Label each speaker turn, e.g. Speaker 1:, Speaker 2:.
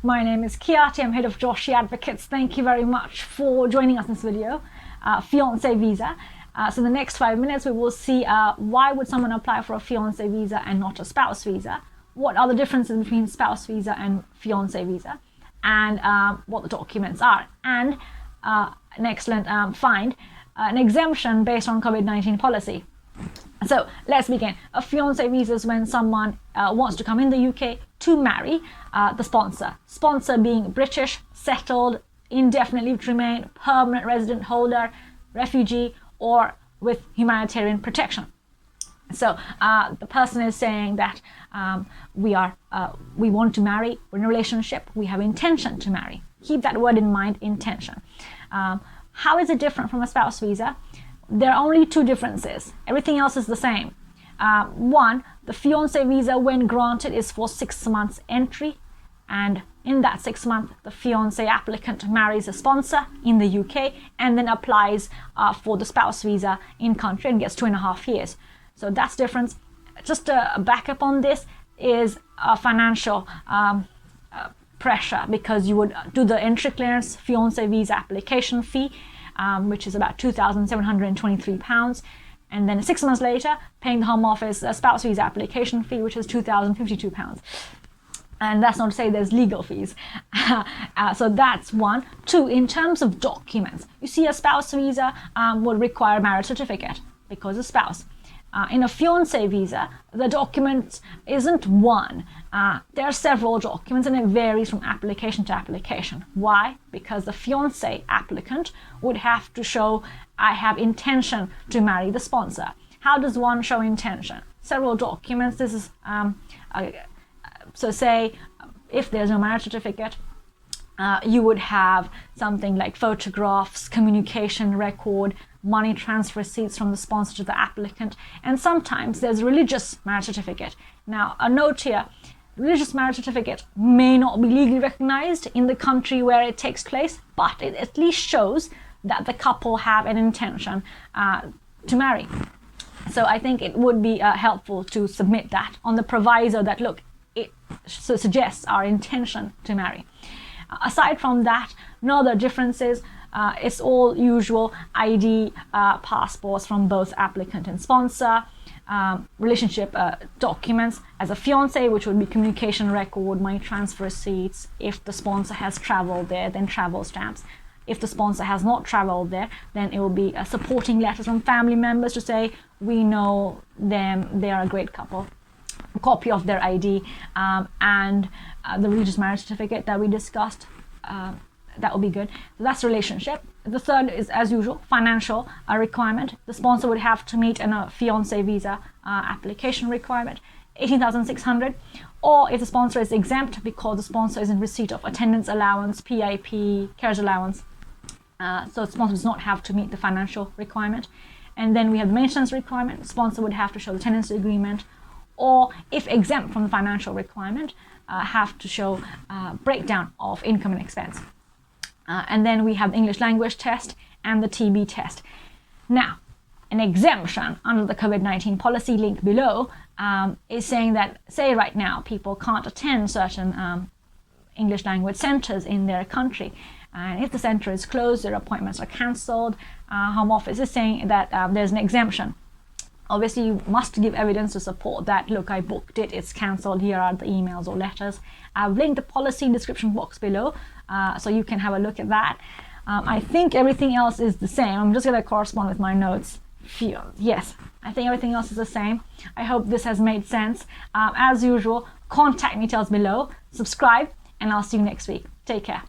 Speaker 1: My name is Kiati, I'm head of Joshi Advocates. Thank you very much for joining us in this video, Fiance Visa. So in the next 5 minutes, we will see why would someone apply for a Fiance Visa and not a spouse visa? What are the differences between spouse visa and Fiance Visa? And what the documents are. And an excellent find, an exemption based on COVID-19 policy. So let's begin. A fiance visa is when someone wants to come in the UK to marry the sponsor. Sponsor being British, settled, indefinite leave to remain, permanent resident holder, refugee, or with humanitarian protection. So the person is saying that we want to marry, we're in a relationship, we have intention to marry. Keep that word in mind, intention. How is it different from a spouse visa? There are only two differences. Everything else is the same. One, the fiance visa, when granted, is for 6 months entry, and in that 6 months, the fiance applicant marries a sponsor in the UK and then applies for the spouse visa in country and gets 2.5 years. So that's difference. Just a backup on this is financial pressure, because you would do the entry clearance fiance visa application fee, which is about £2,723, and then 6 months later paying the Home Office a spouse visa application fee, which is £2,052. And that's not to say there's legal fees. So that's one. Two, in terms of documents, you see a spouse visa would require a marriage certificate because a spouse. In a fiance visa, the document isn't one. There are several documents and it varies from application to application. Why? Because the fiance applicant would have to show, I have intention to marry the sponsor. How does one show intention? Several documents. This is, so say if there's no marriage certificate, you would have something like photographs, communication record, money transfer receipts from the sponsor to the applicant, and sometimes there's a religious marriage certificate. Now, a note here, religious marriage certificate may not be legally recognized in the country where it takes place, but it at least shows that the couple have an intention to marry. So I think it would be helpful to submit that on the proviso that, look, it suggests our intention to marry. Aside from that, no other differences. It's all usual ID, passports from both applicant and sponsor, relationship documents as a fiance, which would be communication record, money transfer receipts. If the sponsor has traveled there, then travel stamps. If the sponsor has not traveled there, then it will be supporting letters from family members to say, we know them, they are a great couple. A copy of their ID and the religious marriage certificate that we discussed. That will be good. So that's relationship. The third is, as usual, financial requirement. The sponsor would have to meet a fiance visa application requirement, $18,600, or if the sponsor is exempt because the sponsor is in receipt of attendance allowance, PIP, carriage allowance, so the sponsor does not have to meet the financial requirement. And then we have the maintenance requirement. The sponsor would have to show the tenancy agreement, or if exempt from the financial requirement, have to show breakdown of income and expense. And then we have the English language test and the TB test. Now, an exemption under the COVID-19 policy link below is saying that, say right now, people can't attend certain English language centers in their country. And if the center is closed, their appointments are cancelled, Home Office is saying that there's an exemption. Obviously, you must give evidence to support that. Look, I booked it, it's cancelled, here are the emails or letters. I've linked the policy description box below, so you can have a look at that. I think everything else is the same. I'm just going to correspond with my notes. Yes, I think everything else is the same. I hope this has made sense. As usual, contact details below, subscribe, and I'll see you next week. Take care.